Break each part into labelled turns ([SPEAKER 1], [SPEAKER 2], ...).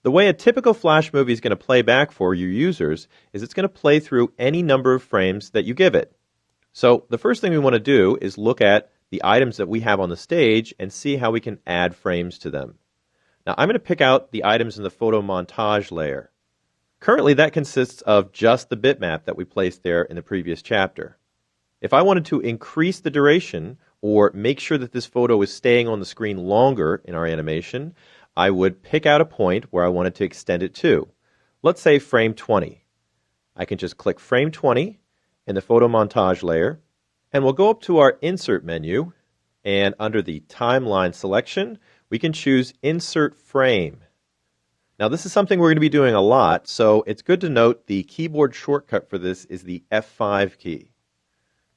[SPEAKER 1] The way a typical Flash movie is going to play back for your users is it's going to play through any number of frames that you give it. So the first thing we want to do is look at the items that we have on the stage and see how we can add frames to them. Now I'm going to pick out the items in the photo montage layer. Currently that consists of just the bitmap that we placed there in the previous chapter. If I wanted to increase the duration or make sure that this photo is staying on the screen longer in our animation, I would pick out a point where I wanted to extend it to. Let's say frame 20. I can just click frame 20 in the photo montage layer, and we'll go up to our Insert menu, and under the Timeline selection, we can choose Insert Frame. Now this is something we're going to be doing a lot, so it's good to note the keyboard shortcut for this is the F5 key.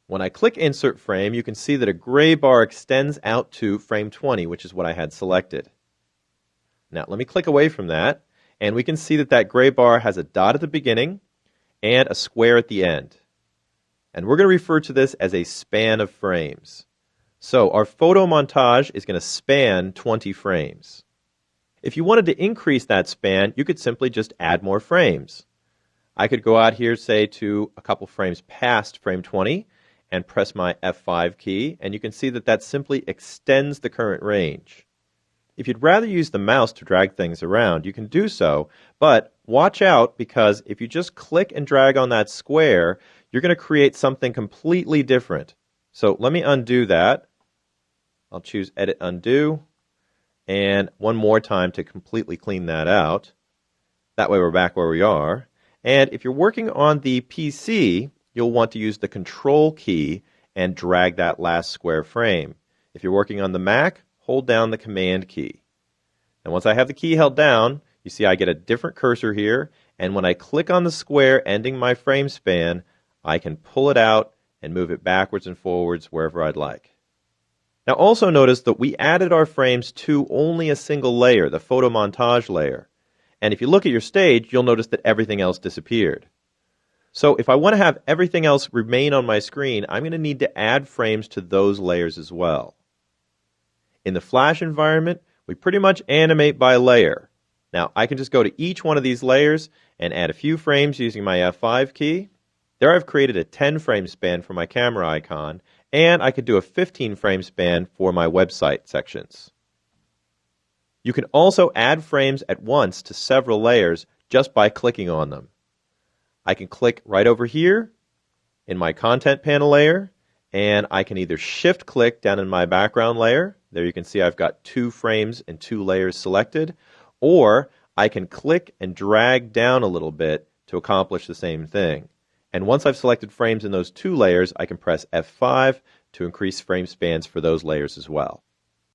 [SPEAKER 1] When I click Insert Frame, you can see that a gray bar extends out to frame 20, which is what I had selected. Now let me click away from that, and we can see that that gray bar has a dot at the beginning and a square at the end. And we're going to refer to this as a span of frames. So our photo montage is going to span 20 frames. If you wanted to increase that span, you could simply just add more frames. I could go out here, say, to a couple frames past frame 20 and press my F5 key, and you can see that that simply extends the current range. If you'd rather use the mouse to drag things around, you can do so, but watch out because if you just click and drag on that square, you're going to create something completely different. So let me undo that. I'll choose Edit Undo, and one more time to completely clean that out. That way we're back where we are. And if you're working on the PC, you'll want to use the Control key and drag that last square frame. If you're working on the Mac, hold down the Command key. And once I have the key held down, you see I get a different cursor here, and when I click on the square ending my frame span, I can pull it out and move it backwards and forwards wherever I'd like. Now also notice that we added our frames to only a single layer, the photo montage layer. And if you look at your stage, you'll notice that everything else disappeared. So if I want to have everything else remain on my screen, I'm going to need to add frames to those layers as well. In the Flash environment, we pretty much animate by layer. Now I can just go to each one of these layers and add a few frames using my F5 key. There I've created a 10 frame span for my camera icon, and I could do a 15 frame span for my website sections. You can also add frames at once to several layers just by clicking on them. I can click right over here in my content panel layer, and I can either shift click down in my background layer. There you can see I've got 2 frames and 2 layers selected, or I can click and drag down a little bit to accomplish the same thing. And once I've selected frames in those 2 layers, I can press F5 to increase frame spans for those layers as well.